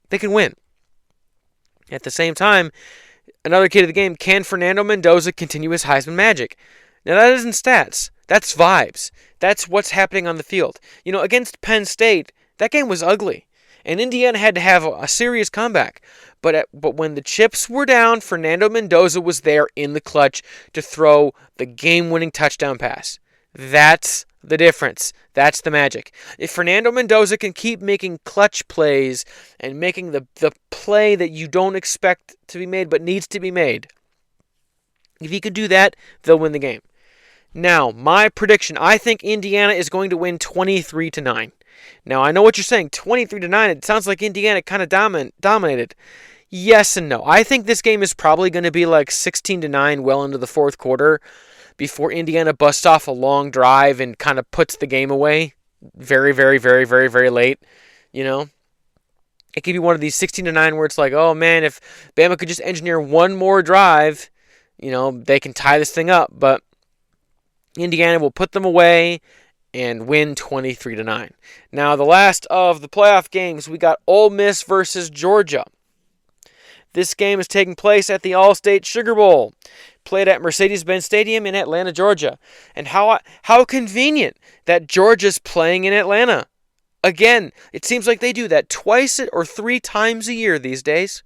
they can win. At the same time, another key to the game, can Fernando Mendoza continue his Heisman magic? Now, that isn't stats. That's vibes. That's what's happening on the field. Against Penn State, that game was ugly. And Indiana had to have a serious comeback. But when the chips were down, Fernando Mendoza was there in the clutch to throw the game-winning touchdown pass. That's the difference. That's the magic. If Fernando Mendoza can keep making clutch plays and making the play that you don't expect to be made but needs to be made, if he can do that, they'll win the game. Now, my prediction, I think Indiana is going to win 23-9. Now, I know what you're saying, 23-9, it sounds like Indiana kind of dominated. Yes and no. I think this game is probably going to be like 16-9 well into the fourth quarter before Indiana busts off a long drive and kind of puts the game away very, very, very, very, very late. It could be one of these 16-9 where it's like, oh man, if Bama could just engineer one more drive, they can tie this thing up. But Indiana will put them away and win 23-9. Now, the last of the playoff games, we got Ole Miss versus Georgia. This game is taking place at the All-State Sugar Bowl, played at Mercedes-Benz Stadium in Atlanta, Georgia. And how convenient that Georgia's playing in Atlanta. Again, it seems like they do that twice or three times a year these days.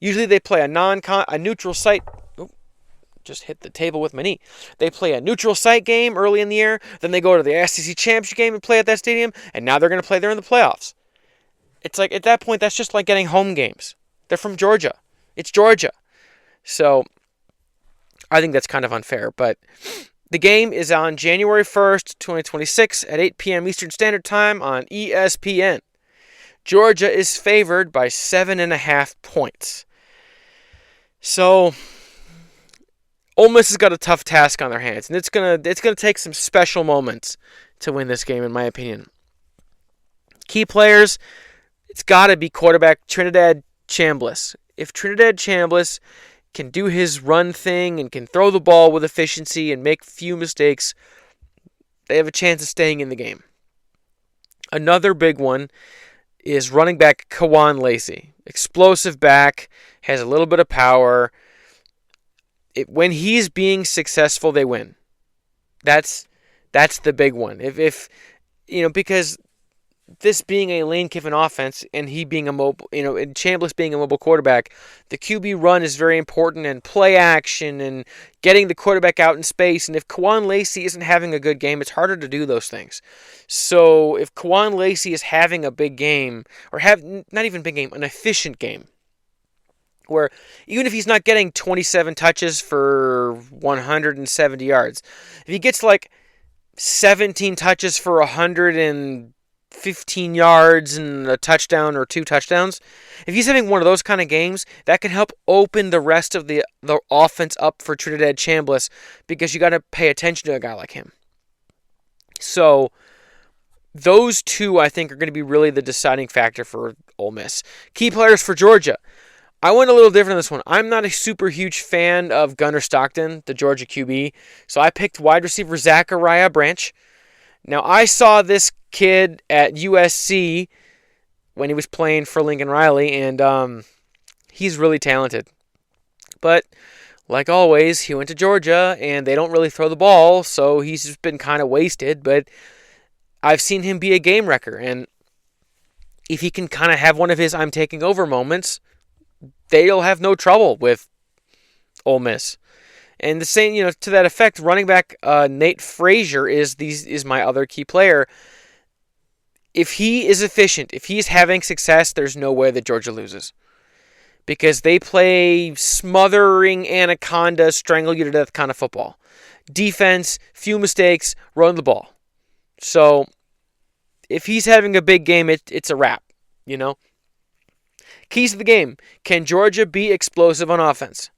Usually they play a neutral site. Just hit the table with my knee. They play a neutral site game early in the year. Then they go to the SEC Championship game and play at that stadium. And now they're going to play there in the playoffs. It's like, at that point, that's just like getting home games. They're from Georgia. It's Georgia. So, I think that's kind of unfair. But the game is on January 1st, 2026 at 8 p.m. Eastern Standard Time on ESPN. Georgia is favored by 7.5 points. So, Ole Miss has got a tough task on their hands, and it's gonna take some special moments to win this game, in my opinion. Key players, it's got to be quarterback Trinidad Chambliss. If Trinidad Chambliss can do his run thing and can throw the ball with efficiency and make few mistakes, they have a chance of staying in the game. Another big one is running back Kawan Lacey. Explosive back, has a little bit of power. When he's being successful, they win. That's the big one. If because this being a Lane Kiffin offense and he being a mobile, and Chambliss being a mobile quarterback, the QB run is very important, and play action and getting the quarterback out in space. And if Kawan Lacey isn't having a good game, it's harder to do those things. So if Kawan Lacey is having a big game, or not even big game, an efficient game, where even if he's not getting 27 touches for 170 yards, if he gets like 17 touches for 115 yards and a touchdown or 2 touchdowns, if he's having one of those kind of games, that can help open the rest of the offense up for Trinidad Chambliss, because you got to pay attention to a guy like him. So those two, I think, are going to be really the deciding factor for Ole Miss. Key players for Georgia. I went a little different on this one. I'm not a super huge fan of Gunnar Stockton, the Georgia QB, so I picked wide receiver Zachariah Branch. Now, I saw this kid at USC when he was playing for Lincoln Riley, and he's really talented. But, like always, he went to Georgia, and they don't really throw the ball, so he's just been kind of wasted. But I've seen him be a game wrecker, and if he can kind of have one of his I'm taking over moments, they'll have no trouble with Ole Miss. And the same, to that effect, running back Nate Frazier is my other key player. If he is efficient, if he's having success, there's no way that Georgia loses. Because they play smothering anaconda, strangle you to death kind of football. Defense, few mistakes, run the ball. So, if he's having a big game, it's a wrap, Keys to the game. Can Georgia be explosive on offense?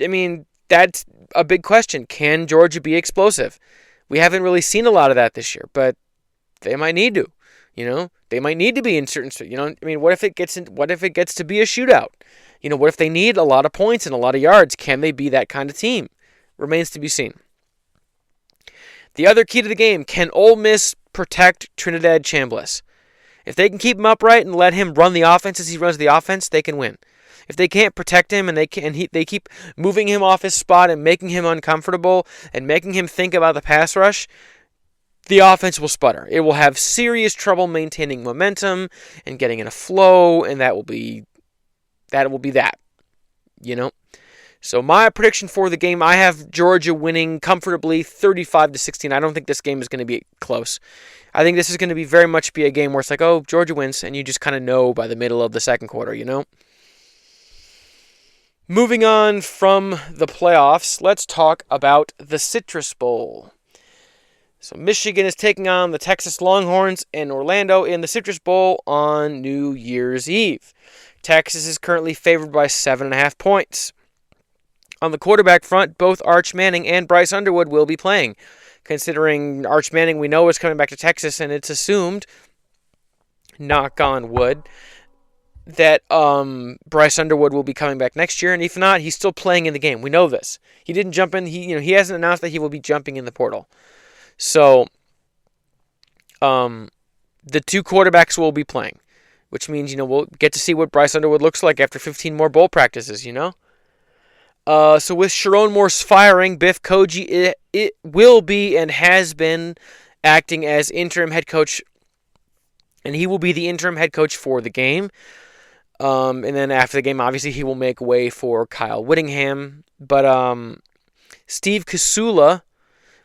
I mean, that's a big question. Can Georgia be explosive? We haven't really seen a lot of that this year, but they might need to. They might need to be in certain. What if it gets to be a shootout? What if they need a lot of points and a lot of yards? Can they be that kind of team? Remains to be seen. The other key to the game: can Ole Miss protect Trinidad Chambliss? If they can keep him upright and let him run the offense as he runs the offense, they can win. If they can't protect him and they keep moving him off his spot and making him uncomfortable and making him think about the pass rush, the offense will sputter. It will have serious trouble maintaining momentum and getting in a flow, and that will be that. You know? So my prediction for the game, I have Georgia winning comfortably 35-16. I don't think this game is going to be close. I think this is going to be very much be a game where it's like, oh, Georgia wins, and you just kind of know by the middle of the second quarter, you know? Moving on from the playoffs, let's talk about the Citrus Bowl. So Michigan is taking on the Texas Longhorns in Orlando in the Citrus Bowl on New Year's Eve. Texas is currently favored by 7.5 points. On the quarterback front, both Arch Manning and Bryce Underwood will be playing. Considering Arch Manning, we know, is coming back to Texas, and it's assumed, knock on wood, that Bryce Underwood will be coming back next year, and if not, he's still playing in the game. We know this. He didn't jump in. He hasn't announced that he will be jumping in the portal. So, the two quarterbacks will be playing, which means, we'll get to see what Bryce Underwood looks like after 15 more bowl practices, So with Sharon Moore's firing, Biff Koji it will be and has been acting as interim head coach, and he will be the interim head coach for the game. And then after the game, obviously, he will make way for Kyle Whittingham. But Steve Kasula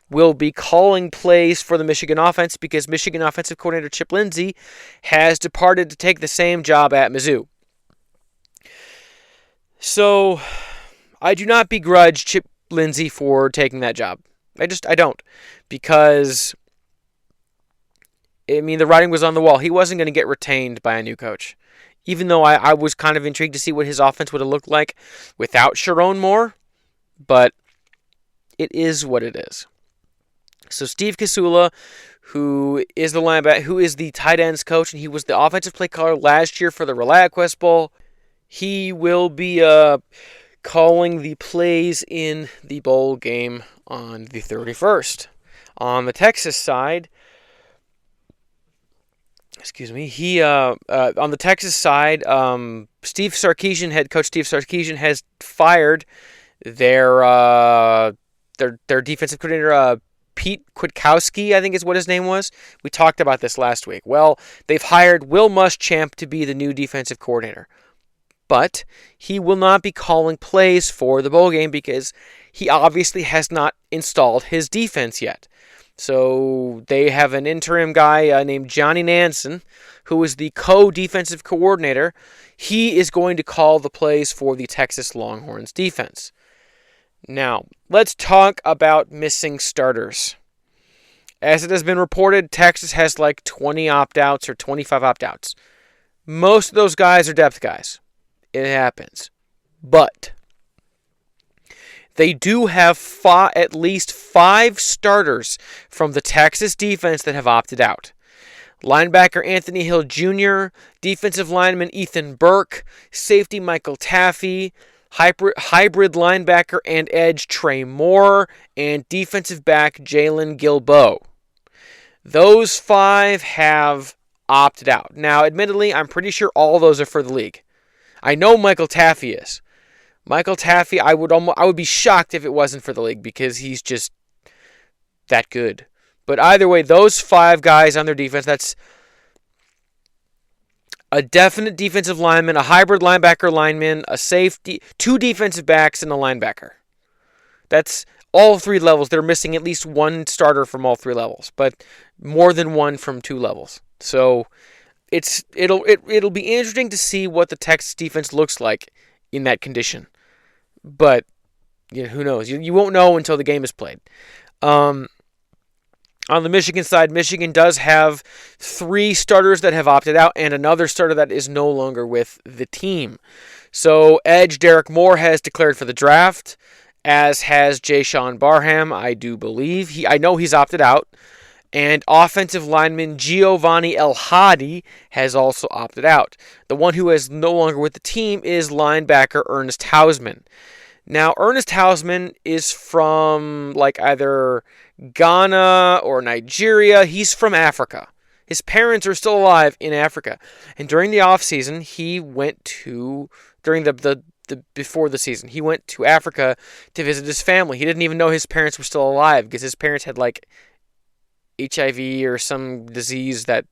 will be calling plays for the Michigan offense because Michigan offensive coordinator Chip Lindsey has departed to take the same job at Mizzou. So I do not begrudge Chip Lindsey for taking that job. I don't. Because, the writing was on the wall. He wasn't going to get retained by a new coach. Even though I was kind of intrigued to see what his offense would have looked like without Sharon Moore. But it is what it is. So Steve Kasula, who is the tight ends coach, and he was the offensive play caller last year for the ReliaQuest Bowl, he will be calling the plays in the bowl game on the 31st. On the Texas side, on the Texas side, head coach Steve Sarkisian has fired their defensive coordinator, Pete Kwiatkowski, I think is what his name was. We talked about this last week. Well, they've hired Will Muschamp to be the new defensive coordinator. But he will not be calling plays for the bowl game because he obviously has not installed his defense yet. So they have an interim guy named Johnny Nansen, who is the co-defensive coordinator. He is going to call the plays for the Texas Longhorns defense. Now, let's talk about missing starters. As it has been reported, Texas has like 20 opt-outs or 25 opt-outs. Most of those guys are depth guys. It happens. But they do have at least 5 starters from the Texas defense that have opted out. Linebacker Anthony Hill Jr., defensive lineman Ethan Burke, safety Michael Taffy, hybrid linebacker and edge Trey Moore, and defensive back Jalen Gilbo. Those 5 have opted out. Now, admittedly, I'm pretty sure all those are for the league. I know Michael Taffy is. Michael Taffy, I would be shocked if it wasn't for the league because he's just that good. But either way, those 5 guys on their defense, that's a definite defensive lineman, a hybrid linebacker lineman, a safety, 2 defensive backs, and a linebacker. That's all 3 levels. They're missing at least 1 starter from all 3 levels, but more than 1 from 2 levels. So it'll be interesting to see what the Texas defense looks like in that condition. But who knows? You won't know until the game is played. On the Michigan side, Michigan does have 3 starters that have opted out and another starter that is no longer with the team. So edge Derek Moore has declared for the draft, as has Jayshon Barham, I do believe. I know he's opted out. And offensive lineman Giovanni El Hadi has also opted out. The one who is no longer with the team is linebacker Ernest Hausman. Now, Ernest Hausman is from either Ghana or Nigeria. He's from Africa. His parents are still alive in Africa. And during the offseason, he went to during the before the season. He went to Africa to visit his family. He didn't even know his parents were still alive because his parents had like HIV or some disease that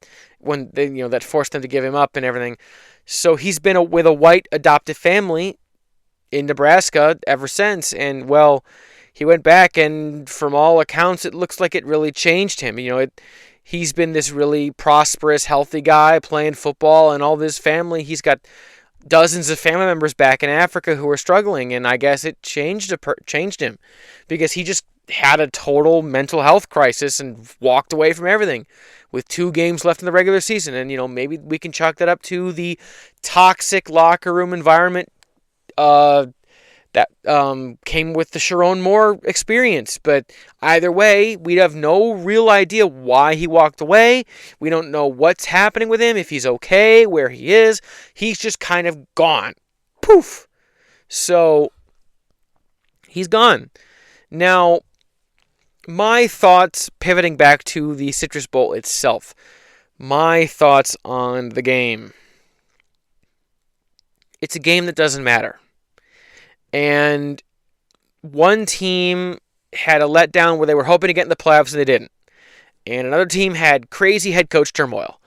that forced them to give him up and everything. So he's been with a white adoptive family in Nebraska ever since. And well, he went back, and from all accounts, it looks like it really changed him. He's been this really prosperous, healthy guy playing football, and all of his family. He's got dozens of family members back in Africa who are struggling, and I guess it changed him because he just had a total mental health crisis and walked away from everything with 2 games left in the regular season. And maybe we can chalk that up to the toxic locker room environment that came with the Sharon Moore experience. But either way, we have no real idea why he walked away. We don't know what's happening with him, if he's okay, where he is. He's just kind of gone. Poof. So, he's gone. Now, my thoughts, pivoting back to the Citrus Bowl itself. My thoughts on the game. It's a game that doesn't matter. And one team had a letdown where they were hoping to get in the playoffs and they didn't. And another team had crazy head coach turmoil.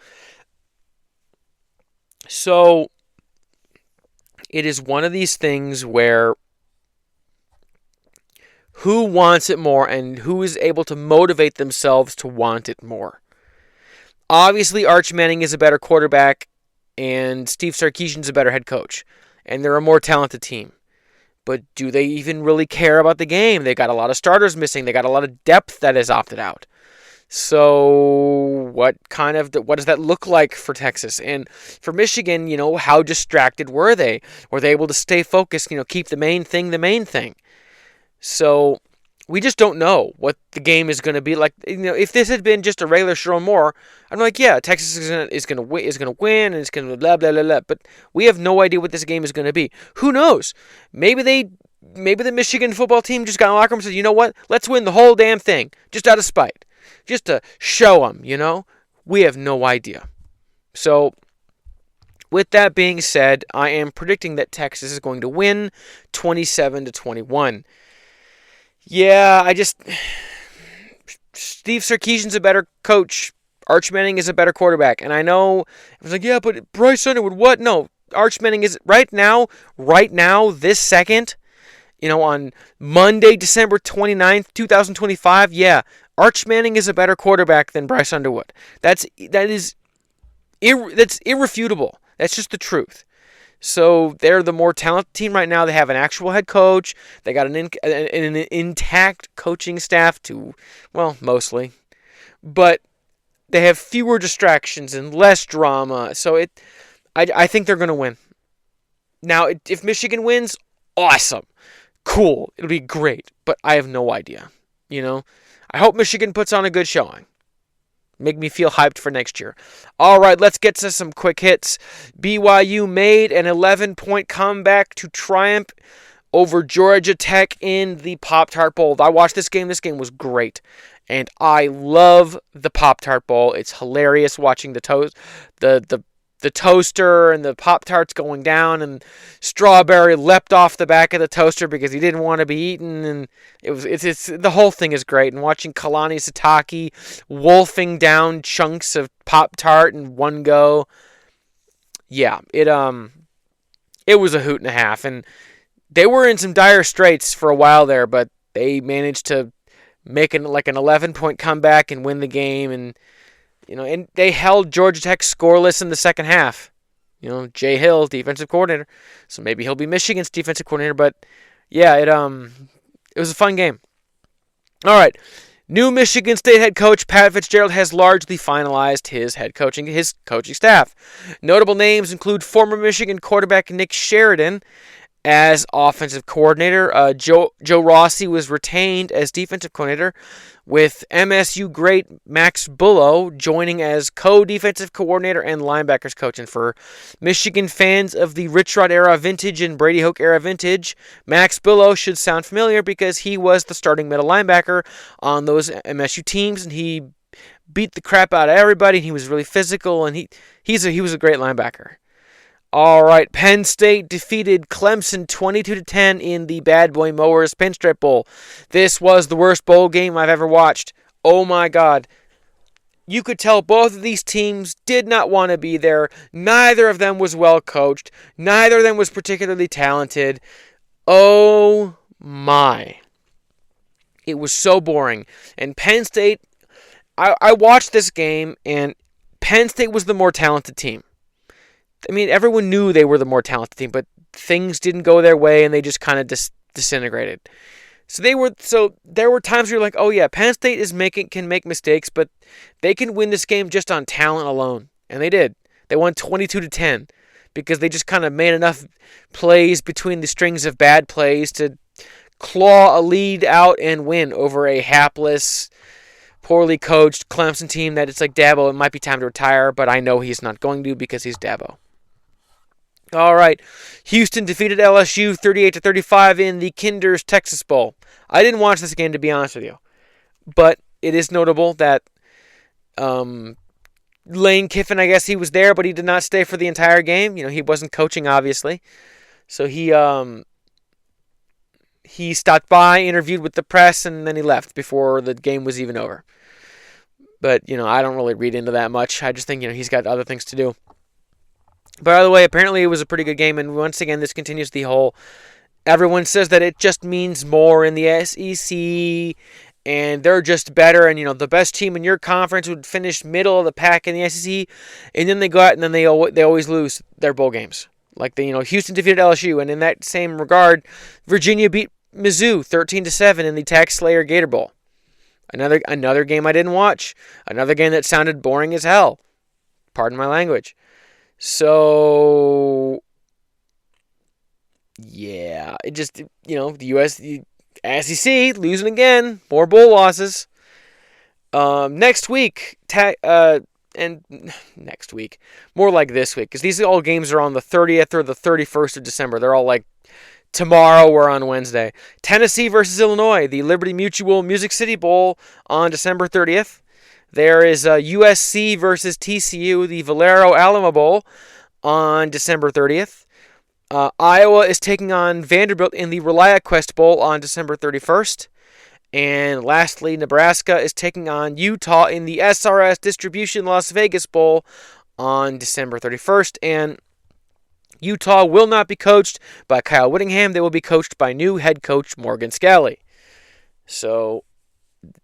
So it is one of these things where who wants it more and who is able to motivate themselves to want it more. Obviously, Arch Manning is a better quarterback and Steve Sarkisian's a better head coach. And they're a more talented team. But do they even really care about the game? They got a lot of starters missing. They got a lot of depth that is opted out. So what does that look like for Texas? And for Michigan, how distracted were they? Were they able to stay focused, keep the main thing? So we just don't know what the game is going to be like. If this had been just a regular Sharon Moore, I'm like, yeah, Texas is going to win, and it's going to blah blah blah blah. But we have no idea what this game is going to be. Who knows? Maybe the Michigan football team just got in the locker room and said, you know what? Let's win the whole damn thing, just out of spite, just to show them. We have no idea. So, with that being said, I am predicting that Texas is going to win 27-21. Yeah, Steve Sarkisian's a better coach. Arch Manning is a better quarterback. And I know, it was like, yeah, but Bryce Underwood, what? No, Arch Manning is, right now, this second, on Monday, December 29th, 2025, yeah, Arch Manning is a better quarterback than Bryce Underwood. That's irrefutable. That's just the truth. So they're the more talented team right now. They have an actual head coach. They got an intact coaching staff mostly. But they have fewer distractions and less drama. So I think they're going to win. Now, if Michigan wins, awesome. Cool. It'll be great. But I have no idea. I hope Michigan puts on a good showing. Make me feel hyped for next year. All right, let's get to some quick hits. BYU made an 11-point comeback to triumph over Georgia Tech in the Pop-Tart Bowl. I watched this game. This game was great. And I love the Pop-Tart Bowl. It's hilarious watching the toaster and the Pop-Tarts going down, and Strawberry leapt off the back of the toaster because he didn't want to be eaten, and it's the whole thing is great. And watching Kalani Sitake wolfing down chunks of Pop-Tart in one go, yeah, it was a hoot and a half, and they were in some dire straits for a while there, but they managed to make an 11-point comeback and win the game, and they held Georgia Tech scoreless in the second half. Jay Hill, defensive coordinator. So maybe he'll be Michigan's defensive coordinator. But, yeah, it was a fun game. All right. New Michigan State head coach Pat Fitzgerald has largely finalized his coaching staff. Notable names include former Michigan quarterback Nick Sheridan as offensive coordinator. Joe Rossi was retained as defensive coordinator, with MSU great Max Bullough joining as co-defensive coordinator and linebackers coach. And for Michigan fans of the Rich Rod era vintage and Brady Hoke era vintage, Max Bullough should sound familiar because he was the starting middle linebacker on those MSU teams, and he beat the crap out of everybody, and he was really physical, and he was a great linebacker. All right, Penn State defeated Clemson 22-10 in the Bad Boy Mowers Pinstripe Bowl. This was the worst bowl game I've ever watched. Oh my God. You could tell both of these teams did not want to be there. Neither of them was well coached. Neither of them was particularly talented. Oh my. It was so boring. And Penn State, I watched this game, and Penn State was the more talented team. I mean, everyone knew they were the more talented team, but things didn't go their way, and they just kind of disintegrated. So there were times where you're like, oh yeah, Penn State can make mistakes, but they can win this game just on talent alone, and they did. They won 22-10 because they just kind of made enough plays between the strings of bad plays to claw a lead out and win over a hapless, poorly coached Clemson team that it's like, Dabo, it might be time to retire, but I know he's not going to because he's Dabo. All right, Houston defeated LSU 38-35 in the Kinder's Texas Bowl. I didn't watch this game, to be honest with you, but it is notable that Lane Kiffin, I guess he was there, but he did not stay for the entire game. He wasn't coaching, obviously, so he stopped by, interviewed with the press, and then he left before the game was even over. But I don't really read into that much. I just think he's got other things to do. By the way, apparently it was a pretty good game, and once again, this continues the whole, everyone says that it just means more in the SEC, and they're just better, and, the best team in your conference would finish middle of the pack in the SEC, and then they go out and then they always lose their bowl games. Like, Houston defeated LSU, and in that same regard, Virginia beat Mizzou 13-7 in the Tax Slayer Gator Bowl. Another game I didn't watch. Another game that sounded boring as hell. Pardon my language. So, yeah, it just, the SEC losing again, more bowl losses. Next week, more like this week, because these all games are on the 30th or the 31st of December. They're all like tomorrow or on Wednesday. Tennessee versus Illinois, the Liberty Mutual Music City Bowl on December 30th. There is USC versus TCU, the Valero Alamo Bowl, on December 30th. Iowa is taking on Vanderbilt in the ReliaQuest Bowl on December 31st. And lastly, Nebraska is taking on Utah in the SRS Distribution Las Vegas Bowl on December 31st. And Utah will not be coached by Kyle Whittingham. They will be coached by new head coach Morgan Scalley. So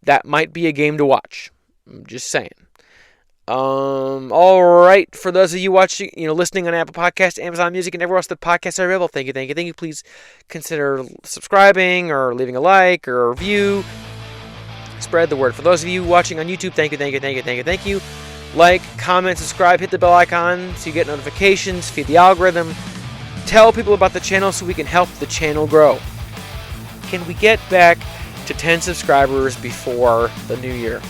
that might be a game to watch. I'm just saying. All right. For those of you watching, listening on Apple Podcasts, Amazon Music, and everywhere else that podcasts are available, thank you. Please consider subscribing or leaving a like or a review. Spread the word. For those of you watching on YouTube, thank you. Like, comment, subscribe, hit the bell icon so you get notifications, feed the algorithm. Tell people about the channel so we can help the channel grow. Can we get back to 10 subscribers before the new year?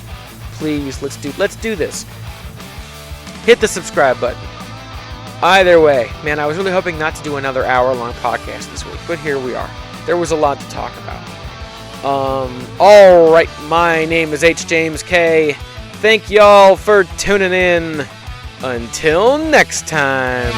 Please, let's do this. Hit the subscribe button. Either way, man, I was really hoping not to do another hour-long podcast this week, but here we are. There was a lot to talk about. All right, my name is H. James K. Thank y'all for tuning in. Until next time.